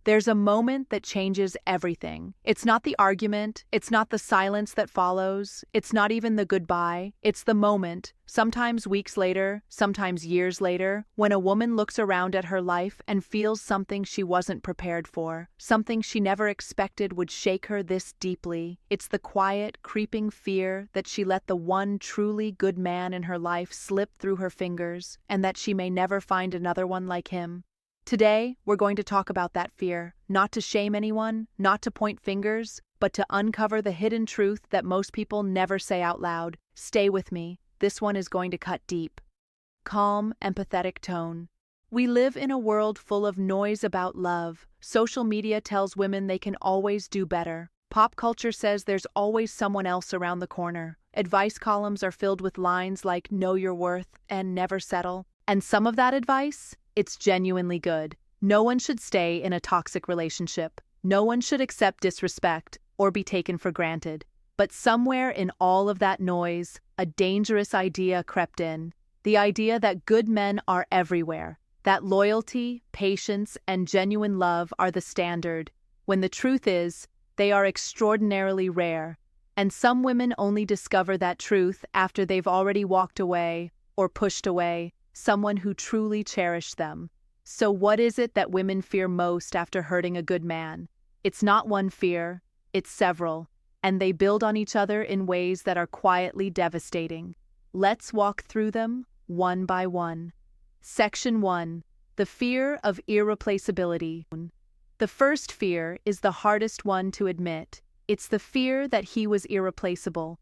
There's a moment that changes everything. It's not the argument, it's not the silence that follows, it's not even the goodbye, it's the moment, sometimes weeks later, sometimes years later, when a woman looks around at her life and feels something she wasn't prepared for, something she never expected would shake her this deeply. It's the quiet, creeping fear that she let the one truly good man in her life slip through her fingers, and that she may never find another one like him. Today, we're going to talk about that fear, not to shame anyone, not to point fingers, but to uncover the hidden truth that most people never say out loud. Stay with me, this one is going to cut deep. Calm, empathetic tone. We live in a world full of noise about love. Social media tells women they can always do better. Pop culture says there's always someone else around the corner. Advice columns are filled with lines like "know your worth" and "never settle." And some of that advice? It's genuinely good. No one should stay in a toxic relationship. No one should accept disrespect or be taken for granted. But somewhere in all of that noise, a dangerous idea crept in. The idea that good men are everywhere, that loyalty, patience, and genuine love are the standard, when the truth is, they are extraordinarily rare. And some women only discover that truth after they've already walked away or pushed away someone who truly cherished them. So what is it that women fear most after hurting a good man? It's not one fear, it's several, and they build on each other in ways that are quietly devastating. Let's walk through them one by one. Section 1. The fear of irreplaceability. The first fear is the hardest one to admit. It's the fear that he was irreplaceable.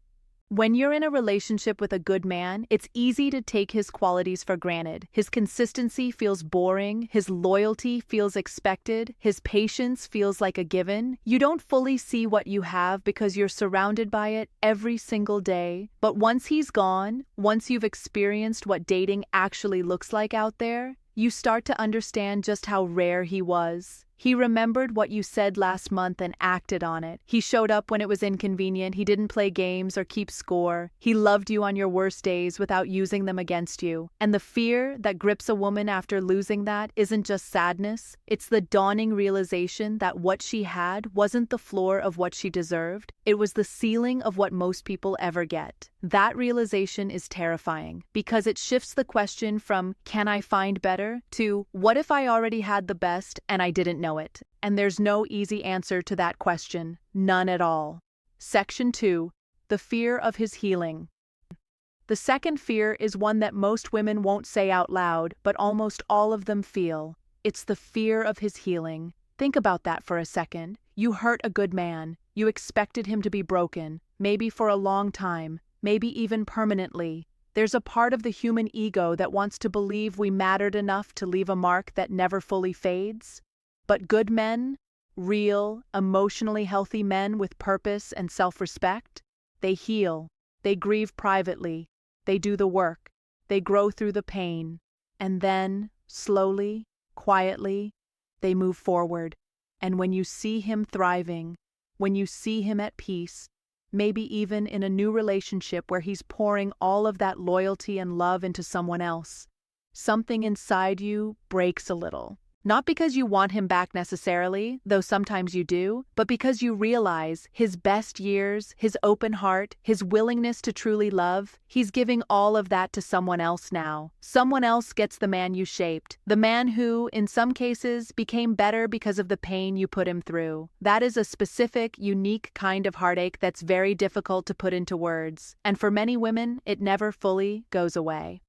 When you're in a relationship with a good man, it's easy to take his qualities for granted. His consistency feels boring, his loyalty feels expected, his patience feels like a given. You don't fully see what you have because you're surrounded by it every single day. But once he's gone, once you've experienced what dating actually looks like out there, you start to understand just how rare he was. He remembered what you said last month and acted on it. He showed up when it was inconvenient. He didn't play games or keep score. He loved you on your worst days without using them against you. And the fear that grips a woman after losing that isn't just sadness. It's the dawning realization that what she had wasn't the floor of what she deserved. It was the ceiling of what most people ever get. That realization is terrifying because it shifts the question from "can I find better?" to "what if I already had the best and I didn't know it?" And there's no easy answer to that question. None at all. Section 2. The fear of his healing. The second fear is one that most women won't say out loud, but almost all of them feel. It's the fear of his healing. Think about that for a second. You hurt a good man. You expected him to be broken, maybe for a long time, maybe even permanently. There's a part of the human ego that wants to believe we mattered enough to leave a mark that never fully fades. But good men, real, emotionally healthy men with purpose and self-respect, they heal, they grieve privately, they do the work, they grow through the pain, and then, slowly, quietly, they move forward. And when you see him thriving, when you see him at peace, maybe even in a new relationship where he's pouring all of that loyalty and love into someone else, something inside you breaks a little. Not because you want him back necessarily, though sometimes you do, but because you realize his best years, his open heart, his willingness to truly love, he's giving all of that to someone else now. Someone else gets the man you shaped, the man who, in some cases, became better because of the pain you put him through. That is a specific, unique kind of heartache that's very difficult to put into words, and for many women, it never fully goes away.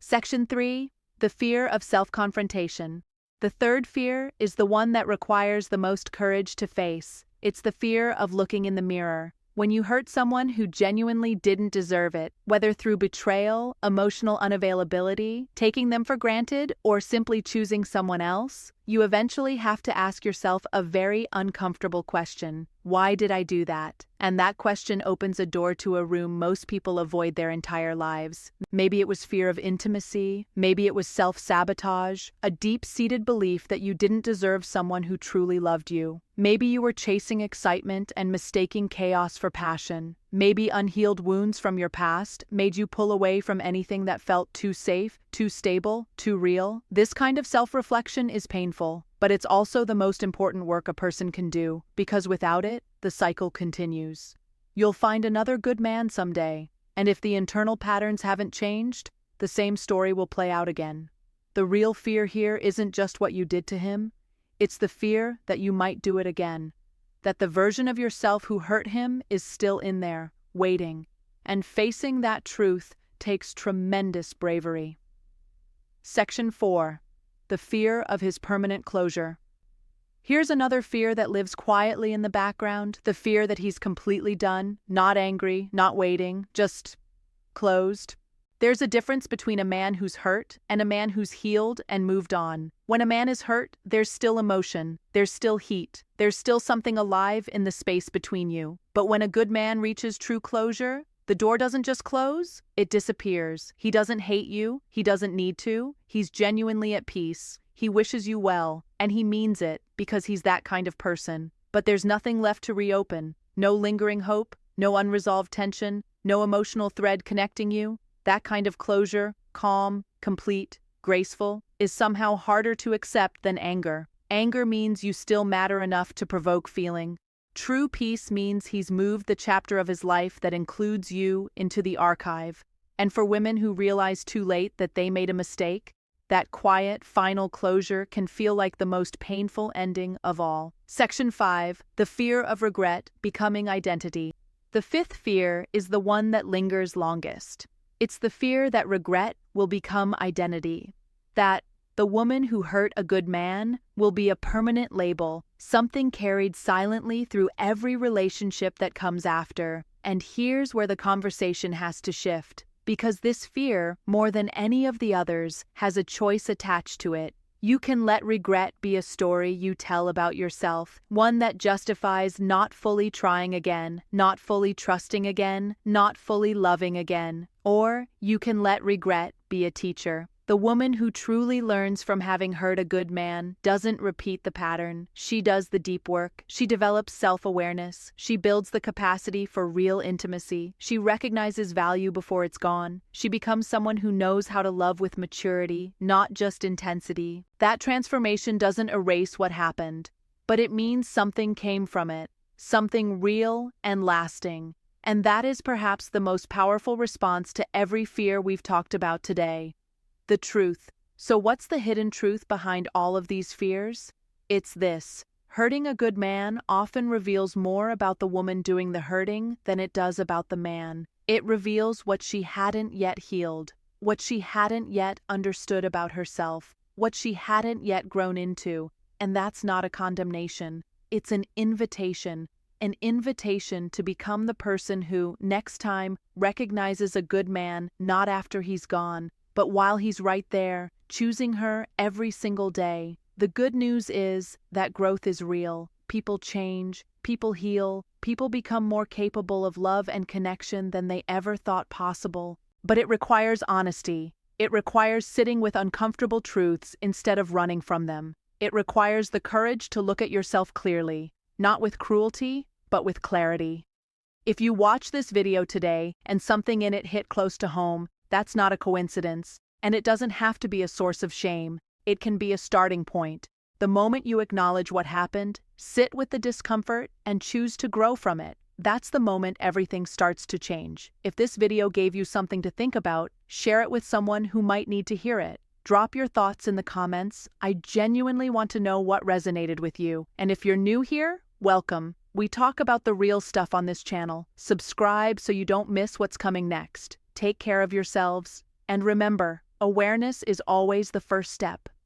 Section 3. The fear of self-confrontation. The third fear is the one that requires the most courage to face. It's the fear of looking in the mirror. When you hurt someone who genuinely didn't deserve it, whether through betrayal, emotional unavailability, taking them for granted, or simply choosing someone else, you eventually have to ask yourself a very uncomfortable question. Why did I do that? And that question opens a door to a room most people avoid their entire lives. Maybe it was fear of intimacy, maybe it was self-sabotage, a deep-seated belief that you didn't deserve someone who truly loved you. Maybe you were chasing excitement and mistaking chaos for passion. Maybe unhealed wounds from your past made you pull away from anything that felt too safe, too stable, too real. This kind of self-reflection is painful, but it's also the most important work a person can do, because without it, the cycle continues. You'll find another good man someday, and if the internal patterns haven't changed, the same story will play out again. The real fear here isn't just what you did to him, it's the fear that you might do it again. That the version of yourself who hurt him is still in there, waiting, and facing that truth takes tremendous bravery. Section 4. The fear of his permanent closure. Here's another fear that lives quietly in the background, the fear that he's completely done, not angry, not waiting, just closed. There's a difference between a man who's hurt and a man who's healed and moved on. When a man is hurt, there's still emotion, there's still heat, there's still something alive in the space between you. But when a good man reaches true closure, the door doesn't just close, it disappears. He doesn't hate you, he doesn't need to, he's genuinely at peace. He wishes you well, and he means it because he's that kind of person. But there's nothing left to reopen, no lingering hope, no unresolved tension, no emotional thread connecting you. That kind of closure, calm, complete, graceful, is somehow harder to accept than anger. Anger means you still matter enough to provoke feeling. True peace means he's moved the chapter of his life that includes you into the archive. And for women who realize too late that they made a mistake, that quiet, final closure can feel like the most painful ending of all. Section 5. The fear of regret becoming identity. The fifth fear is the one that lingers longest. It's the fear that regret will become identity, that the woman who hurt a good man will be a permanent label, something carried silently through every relationship that comes after. And here's where the conversation has to shift, because this fear, more than any of the others, has a choice attached to it. You can let regret be a story you tell about yourself, one that justifies not fully trying again, not fully trusting again, not fully loving again. Or you can let regret be a teacher. The woman who truly learns from having hurt a good man doesn't repeat the pattern. She does the deep work. She develops self-awareness. She builds the capacity for real intimacy. She recognizes value before it's gone. She becomes someone who knows how to love with maturity, not just intensity. That transformation doesn't erase what happened, but it means something came from it, something real and lasting. And that is perhaps the most powerful response to every fear we've talked about today. The truth. So what's the hidden truth behind all of these fears? It's this. Hurting a good man often reveals more about the woman doing the hurting than it does about the man. It reveals what she hadn't yet healed, what she hadn't yet understood about herself, what she hadn't yet grown into. And that's not a condemnation. It's an invitation to become the person who, next time, recognizes a good man not after he's gone, but while he's right there, choosing her every single day. The good news is that growth is real. People change, people heal, people become more capable of love and connection than they ever thought possible. But it requires honesty. It requires sitting with uncomfortable truths instead of running from them. It requires the courage to look at yourself clearly, not with cruelty, but with clarity. If you watch this video today and something in it hit close to home, that's not a coincidence, and it doesn't have to be a source of shame. It can be a starting point. The moment you acknowledge what happened, sit with the discomfort, and choose to grow from it, that's the moment everything starts to change. If this video gave you something to think about, share it with someone who might need to hear it. Drop your thoughts in the comments. I genuinely want to know what resonated with you. And if you're new here, welcome. We talk about the real stuff on this channel. Subscribe so you don't miss what's coming next. Take care of yourselves, and remember, awareness is always the first step.